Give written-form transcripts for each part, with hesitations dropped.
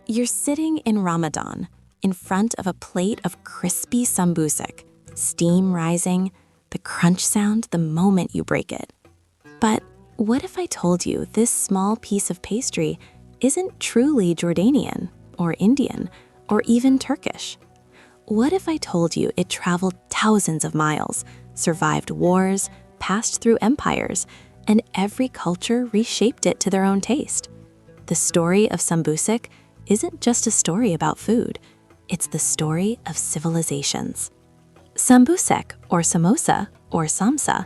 You're sitting in Ramadan, in front of a plate of crispy sambousek, steam rising, the crunch sound the moment you break it. But what if I told you this small piece of pastry isn't truly Jordanian, or Indian, or even Turkish? What if I told you it traveled thousands of miles, survived wars, passed through empires, and every culture reshaped it to their own taste? The story of Sambousek isn't just a story about food, it's the story of civilizations. Sambousek, or samosa, or samsa,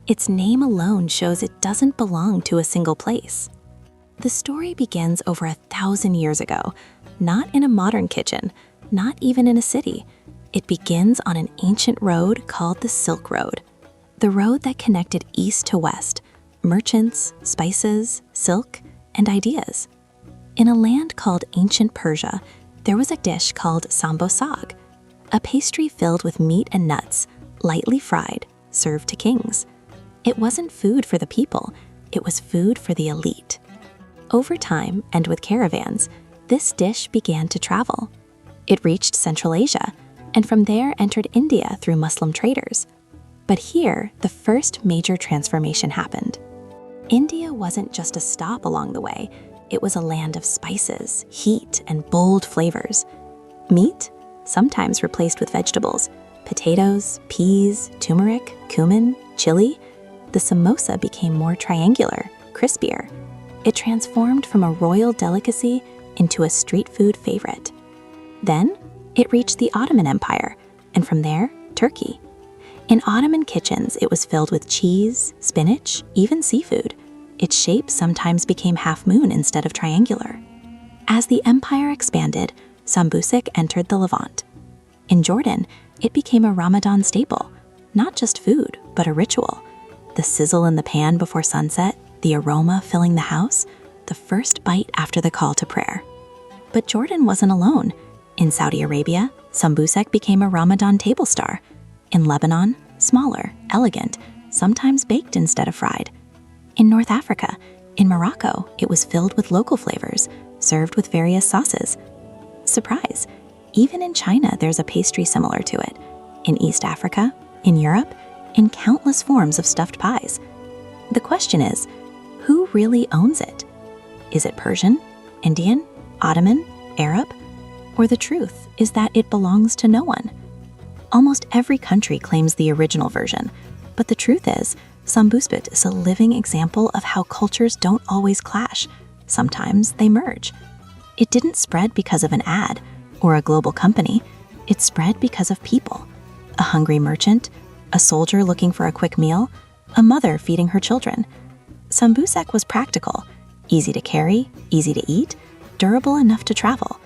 its name alone shows it doesn't belong to a single place. The story begins over 1,000 years ago, not in a modern kitchen, not even in a city. It begins on an ancient road called the Silk Road, the road that connected east to west, merchants, spices, silk, and ideas. In a land called ancient Persia, there was a dish called Sambousek, a pastry filled with meat and nuts, lightly fried, served to kings. It wasn't food for the people, it was food for the elite. Over time, and with caravans, this dish began to travel. It reached Central Asia, and from there entered India through Muslim traders. But here, the first major transformation happened. India wasn't just a stop along the way, it was a land of spices, heat, and bold flavors. Meat, sometimes replaced with vegetables, potatoes, peas, turmeric, cumin, chili. The samosa became more triangular, crispier. It transformed from a royal delicacy into a street food favorite. Then, it reached the Ottoman Empire, and from there, Turkey. In Ottoman kitchens, it was filled with cheese, spinach, even seafood. Its shape sometimes became half-moon instead of triangular. As the empire expanded, Sambousek entered the Levant. In Jordan, it became a Ramadan staple, not just food, but a ritual. The sizzle in the pan before sunset, the aroma filling the house, the first bite after the call to prayer. But Jordan wasn't alone. In Saudi Arabia, Sambousek became a Ramadan table star. In Lebanon, smaller, elegant, sometimes baked instead of fried. In North Africa, in Morocco, it was filled with local flavors, served with various sauces. Surprise! Even in China, there's a pastry similar to it. In East Africa, in Europe, in countless forms of stuffed pies. The question is, who really owns it? Is it Persian, Indian, Ottoman, Arab? Or the truth is that it belongs to no one? Almost every country claims the original version, but the truth is, Sambousek is a living example of how cultures don't always clash. Sometimes they merge. It didn't spread because of an ad or a global company. It spread because of people. A hungry merchant, a soldier looking for a quick meal, a mother feeding her children. Sambousek was practical, easy to carry, easy to eat, durable enough to travel.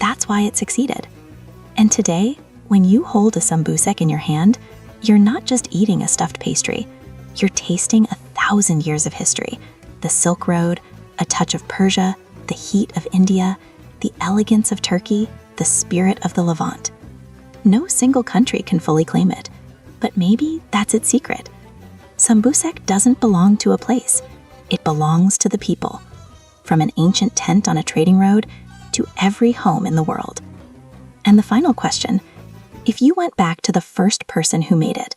That's why it succeeded. And today, when you hold a Sambousek in your hand, you're not just eating a stuffed pastry. You're tasting 1,000 years of history, the Silk Road, a touch of Persia, the heat of India, the elegance of Turkey, the spirit of the Levant. No single country can fully claim it, but maybe that's its secret. Sambousek doesn't belong to a place, it belongs to the people. From an ancient tent on a trading road to every home in the world. And the final question, if you went back to the first person who made it,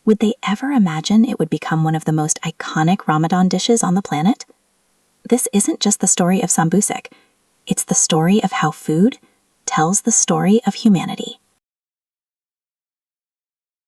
would they ever imagine it would become one of the most iconic Ramadan dishes on the planet? This isn't just the story of Sambousek, it's the story of how food tells the story of humanity.